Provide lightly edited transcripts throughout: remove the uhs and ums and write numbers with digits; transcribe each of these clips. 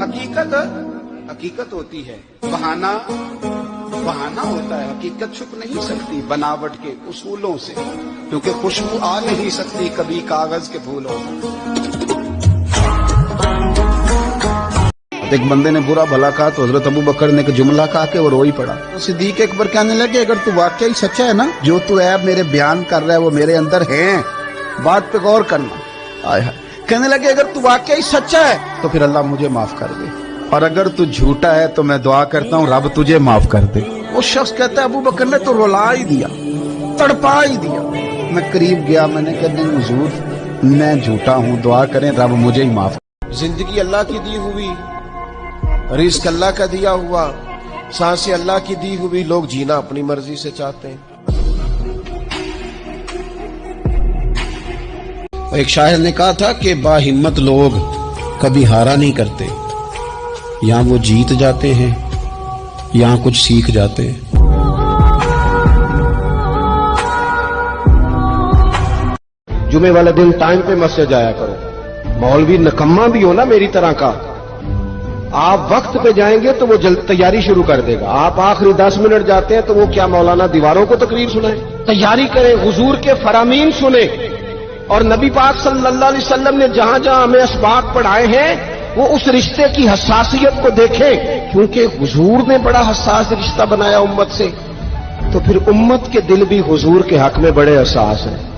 हकीकत होती है, बहाना होता है। हकीकत छुप नहीं सकती बनावट के उसूलों से, क्योंकि खुशबू आ नहीं सकती कभी कागज के फूलों से। एक बंदे ने बुरा भला कहा तो हजरत अबू बकर ने एक जुमला कहा कि वो रो ही पड़ा। तो सिद्दीक अकबर कहने लगे, अगर तू वाकई सच्चा है ना, जो तू ऐब मेरे बयान कर रहा है वो मेरे अंदर है, बात पे गौर करना। आय हाय। कहने लगे, अगर तू वाकई सच्चा है तो फिर अल्लाह मुझे माफ कर दे, और अगर तू झूठा है तो मैं दुआ करता हूँ रब तुझे माफ कर दे। वो शख्स कहता है, अबू बकर ने तो रुला ही दिया, तड़पा ही दिया। मैं करीब गया, मैंने कहा नहीं हुजूर, मैं झूठा हूँ, दुआ करें रब मुझे ही माफ। जिंदगी अल्लाह की दी हुई, रिस्क अल्लाह का दिया हुआ, सांसें अल्लाह की दी हुई, लोग जीना अपनी मर्जी से चाहते हैं। एक शायर ने कहा था कि बाहिम्मत लोग कभी हारा नहीं करते, यहाँ वो जीत जाते हैं, यहाँ कुछ सीख जाते हैं। जुमे वाले दिन टाइम पे मस्जिद जाया करो। मौलवी नकम्मा भी हो ना मेरी तरह का, आप वक्त पे जाएंगे तो वो जल्द तैयारी शुरू कर देगा। आप आखिरी 10 मिनट जाते हैं तो वो क्या मौलाना दीवारों को तकरीर सुनाए? तैयारी करें, हुजूर के फरामीन सुने। और नबी पाक सल्लल्लाहु अलैहि वसल्लम ने जहां जहां हमें असबाब पढ़ाए हैं वो उस रिश्ते की हसासियत को देखें, क्योंकि हुजूर ने बड़ा हसास रिश्ता बनाया उम्मत से, तो फिर उम्मत के दिल भी हुजूर के हक में बड़े हसास हैं।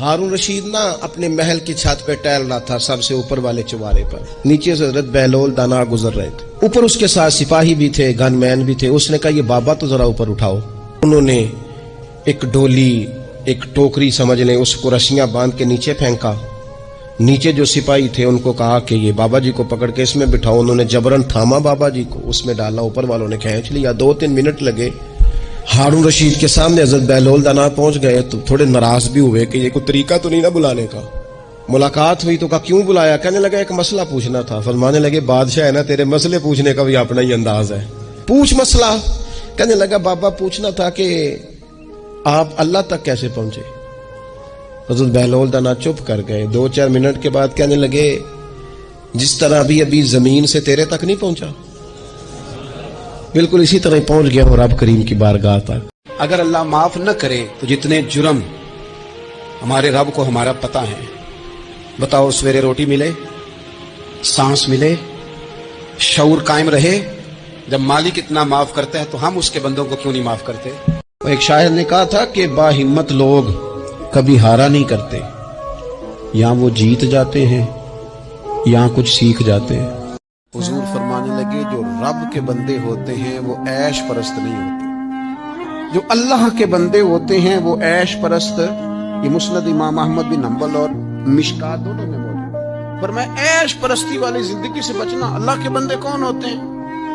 हारून रशीद ना अपने महल की छत पे टहल रहा था, सबसे ऊपर वाले चुबारे पर। नीचे से हजरत बहलोल दाना गुजर रहे थे, ऊपर उसके साथ सिपाही भी थे, गनमैन भी थे। उसने कहा, ये बाबा तो जरा ऊपर उठाओ। उन्होंने एक डोली, एक टोकरी समझ लें, उसको रस्सियां बांध के नीचे फेंका। नीचे जो सिपाही थे उनको कहा कि ये बाबा जी को पकड़ के इसमें बिठाओ। उन्होंने जबरन थामा बाबा जी को, उसमें डाला, ऊपर वालों ने खींच लिया। 2-3 मिनट लगे। हारून रशीद के सामने हजरत बहलोल दाना पहुंच गए तो थोड़े नाराज भी हुए कि ये कोई तरीका तो नहीं ना बुलाने का। मुलाकात हुई तो कहा, क्यों बुलाया? कहने लगा, एक मसला पूछना था। फरमाने लगे, बादशाह है ना, तेरे मसले पूछने का भी अपना ही अंदाज है, पूछ मसला। कहने लगा, बाबा पूछना था कि आप अल्लाह तक कैसे पहुंचे? हजरत बहलोल दाना चुप कर गए। 2-4 मिनट के बाद कहने लगे, जिस तरह अभी जमीन से तेरे तक नहीं पहुंचा, बिल्कुल इसी तरह पहुंच गया हूं रब करीम की बारगाह तक। अगर अल्लाह माफ न करे तो जितने जुर्म हमारे रब को हमारा पता है, बताओ सवेरे रोटी मिले, सांस मिले, शऊर कायम रहे, जब मालिक इतना माफ करता है तो हम उसके बंदों को क्यों नहीं माफ करते? एक शायर ने कहा था कि बाहिम्मत लोग कभी हारा नहीं करते, यहाँ वो जीत जाते हैं, यहाँ कुछ सीख जाते हैं। हुजूर फरमाने लगे, जो रब के बंदे होते हैं वो ऐश परस्त नहीं होते, जो अल्लाह के बंदे होते हैं वो ऐश परस्त। ये मुस्नद इमाम अहमद बिन हंबल और मिशकात दोनों में मौजूद। पर मैं ऐश परस्ती वाली जिंदगी से बचना। अल्लाह के बंदे कौन होते हैं?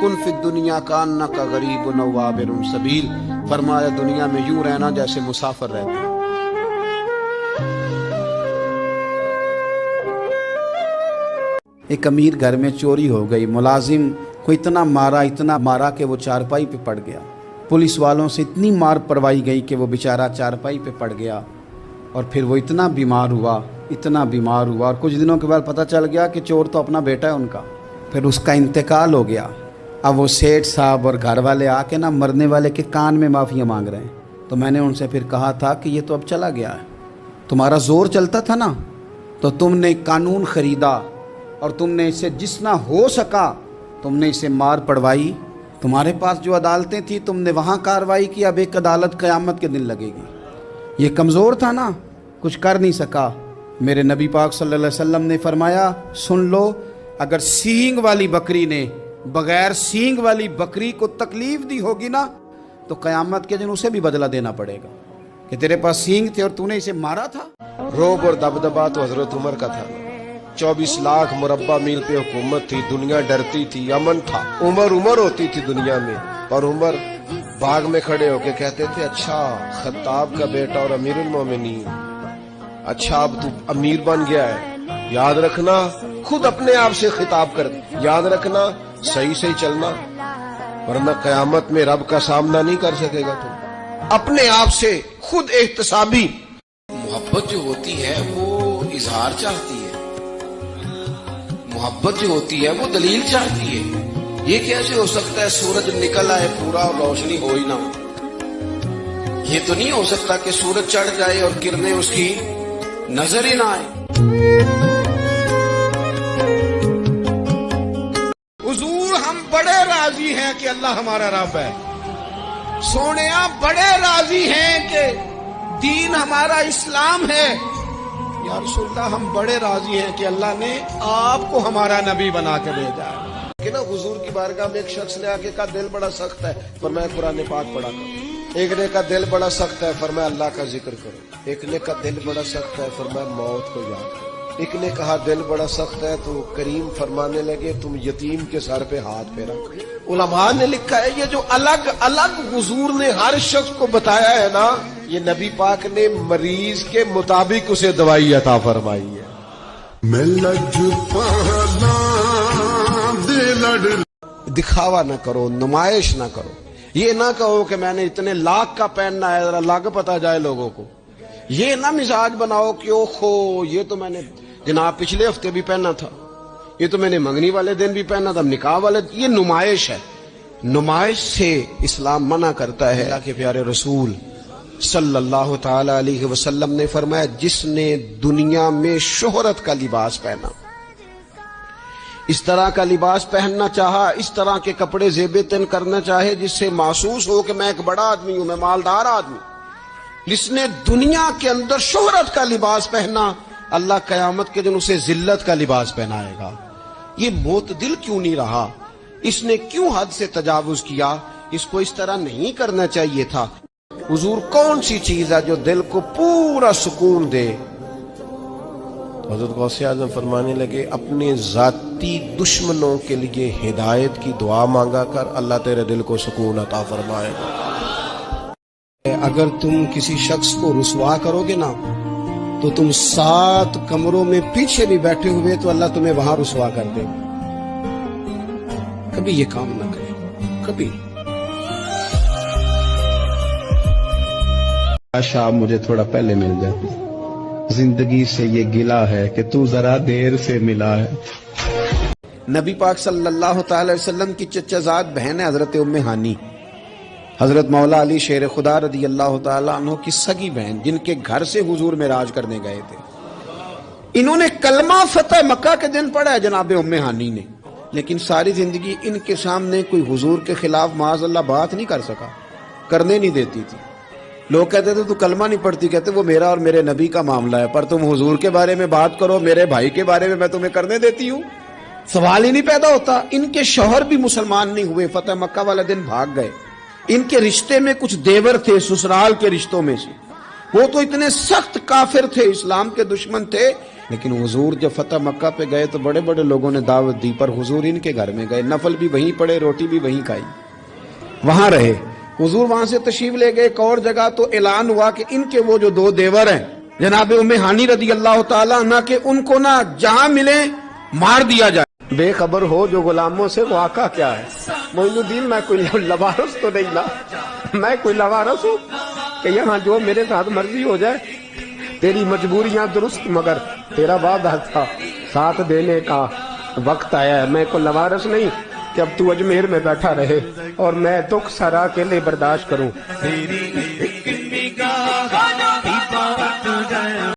कुन फिद दुनिया का अन्ना का गरीब नवाबिरुन सबील। फरमाया, दुनिया में यूं रहना जैसे मुसाफिर रहते हैं। एक अमीर घर में चोरी हो गई। मुलाजिम को इतना मारा कि वो चारपाई पे पड़ गया। पुलिस वालों से इतनी मार पड़वाई गई कि वो बेचारा चारपाई पे पड़ गया, और फिर वो इतना बीमार हुआ और कुछ दिनों के बाद पता चल गया कि चोर तो अपना बेटा है उनका। फिर उसका इंतकाल हो गया। अब वो सेठ साहब और घर वाले आके ना मरने वाले के कान में माफ़िया मांग रहे हैं। तो मैंने उनसे फिर कहा था कि ये तो अब चला गया है, तुम्हारा जोर चलता था ना, तो तुमने कानून खरीदा और तुमने इसे जितना हो सका तुमने इसे मार पड़वाई। तुम्हारे पास जो अदालतें थी तुमने वहाँ कार्रवाई की। अब एक अदालत क़यामत के दिन लगेगी। ये कमज़ोर था ना, कुछ कर नहीं सका। मेरे नबी पाक सल्लल्लाहु अलैहि वसल्लम ने फरमाया, सुन लो, अगर सींग वाली बकरी ने बगैर सींग वाली बकरी को तकलीफ दी होगी ना, तो क़यामत के दिन उसे भी बदला देना पड़ेगा कि तेरे पास सींग थे और तूने इसे मारा था। रोब और दबदबा तो हजरत उमर का था। 24 लाख मुरब्बा मील पे हुकूमत थी, दुनिया डरती थी, अमन था। उमर होती थी दुनिया में, और उमर बाग में खड़े होके कहते थे, अच्छा खत्ताब का बेटा और अमीरुल मोमिनीन, अच्छा अब तू अमीर बन गया है, याद रखना, खुद अपने आप से खिताब कर, याद रखना, सही सही चलना, वरना कयामत में रब का सामना नहीं कर सकेगा तू। अपने आप से खुद एहतसाबी। मोहब्बत जो होती है वो इजहार चाहती है, मोहब्बत जो होती है वो दलील चाहती है। ये कैसे हो सकता है सूरज निकल आए पूरा और रोशनी हो ही ना हो? ये तो नहीं हो सकता कि सूरज चढ़ जाए और किरणें उसकी नजर ही ना आए। हुजूर हम बड़े राजी हैं कि अल्लाह हमारा रब है। सोनिया बड़े राजी हैं कि दीन हमारा इस्लाम है। या रसूलल्लाह हम बड़े राजी हैं कि अल्लाह ने आपको हमारा नबी बना के भेजा है। कि ना हुजूर की बारगाह में एक शख्स ने आके कहा दिल बड़ा सख्त है, फरमाया कुरान पाक पढ़ा करो। एक ने कहा दिल बड़ा सख्त है, फरमाया अल्लाह का जिक्र करो। एक ने कहा दिल बड़ा सख्त है, फरमाया मौत को याद करो। एक ने कहा दिल बड़ा सख्त है, तो करीम फरमाने लगे तुम यतीम के सर पे हाथ फेरा करो। उलमा ने लिखा है ये जो अलग अलग हुजूर ने हर शख्स को बताया है ना, ये नबी पाक ने मरीज के मुताबिक उसे दवाई अता फरमाई है। दिखावा ना करो, नुमाइश ना करो। ये ना कहो कि मैंने इतने लाख का पहनना है, जरा लाख पता जाए लोगों को। ये ना मिजाज बनाओ कि ओहो ये तो मैंने जनाब पिछले हफ्ते भी पहना था, ये तो मैंने मंगनी वाले दिन भी पहना था, निकाह वाले। ये नुमाइश है। नुमाइश से इस्लाम मना करता है। अल्लाह के प्यारे रसूल सल्लल्लाहु ताला अलैहि वसल्लम ने फरमाया जिसने दुनिया में शोहरत का लिबास पहना, इस तरह का लिबास पहनना चाहा, इस तरह के कपड़े ज़ेबे तन करना चाहे जिससे महसूस हो कि मैं एक बड़ा आदमी हूं, मैं मालदार आदमी, जिसने दुनिया के अंदर शोहरत का लिबास पहना, अल्लाह कयामत के दिन उसे जिल्लत का लिबास पहनाएगा। ये मोतदिल क्यों नहीं रहा? इसने क्यों हद से तजावुज किया? इसको इस तरह नहीं करना चाहिए था। हुजूर कौन सी चीज है जो दिल को पूरा सुकून दे? हज़रत गौसे आज़म फरमाने लगे अपने जाती दुश्मनों के लिए हिदायत की दुआ मांगा कर, अल्लाह तेरे दिल को सुकून अता फरमाएगा। अगर तुम किसी शख्स को रुसवा करोगे ना, तो तुम 7 कमरों में पीछे भी बैठे हुए तो अल्लाह तुम्हें वहां रुसवा कर दे। कभी ये काम ना करें, कभी। आशा मुझे थोड़ा पहले मिल जाती। जिंदगी से ये गिला है कि तू जरा देर से मिला है। नबी पाक सल्लल्लाहु ताला वसल्लम की चचाजाद बहन है हजरत उम्मे हानी, हजरत मौला अली शेर खुदा रदी अल्लाह ताला अन्हु की सगी बहन, जिनके घर से हुजूर मेराज करने गए थे। इन्होंने कलमा फतह मक्का के दिन पढ़ा है जनाब उम्मे हानी ने, लेकिन सारी जिंदगी इनके सामने कोई हुजूर के खिलाफ माज़अल्लाह बात नहीं कर सका, करने नहीं देती थी। लोग कहते थे तू कलमा नहीं पढ़ती, कहते वो मेरा और मेरे नबी का मामला है, पर तुम हुजूर के बारे में बात करो, मेरे भाई के बारे में मैं तुम्हें करने देती हूँ? सवाल ही नहीं पैदा होता। इनके शौहर भी मुसलमान नहीं हुए, फतेह मक्का वाला दिन भाग गए। इनके रिश्ते में कुछ देवर थे ससुराल के रिश्तों में से, वो तो इतने सख्त काफिर थे, इस्लाम के दुश्मन थे। लेकिन हुजूर जब फतेह मक्का पे गए तो बड़े बड़े लोगों ने दावत दी, पर हुजूर इनके घर में गए, नफल भी वहीं पढ़े, रोटी भी वहीं खाई, वहां रहे। हुजूर वहां से तशरीफ ले गए एक और जगह, तो ऐलान हुआ कि इनके वो जो 2 देवर हैं जनाब उम्मे हानी रदी अल्लाह ताला अन्हा के, उनको ना जहां मिले मार दिया जाए। बेखबर हो जो गुलामों से, वो आका क्या है? मोइनुद्दीन मैं कोई लवारस तो नहीं ना, मैं कोई लवारस हूँ कि यहाँ जो मेरे साथ मर्जी हो जाए? तेरी मजबूरियां दुरुस्त, मगर तेरा वादा था साथ देने का वक्त आया है। मैं कोई लवारस नहीं कि अब तू अजमेर में बैठा रहे और मैं दुख सारा अकेले बर्दाश्त करूं।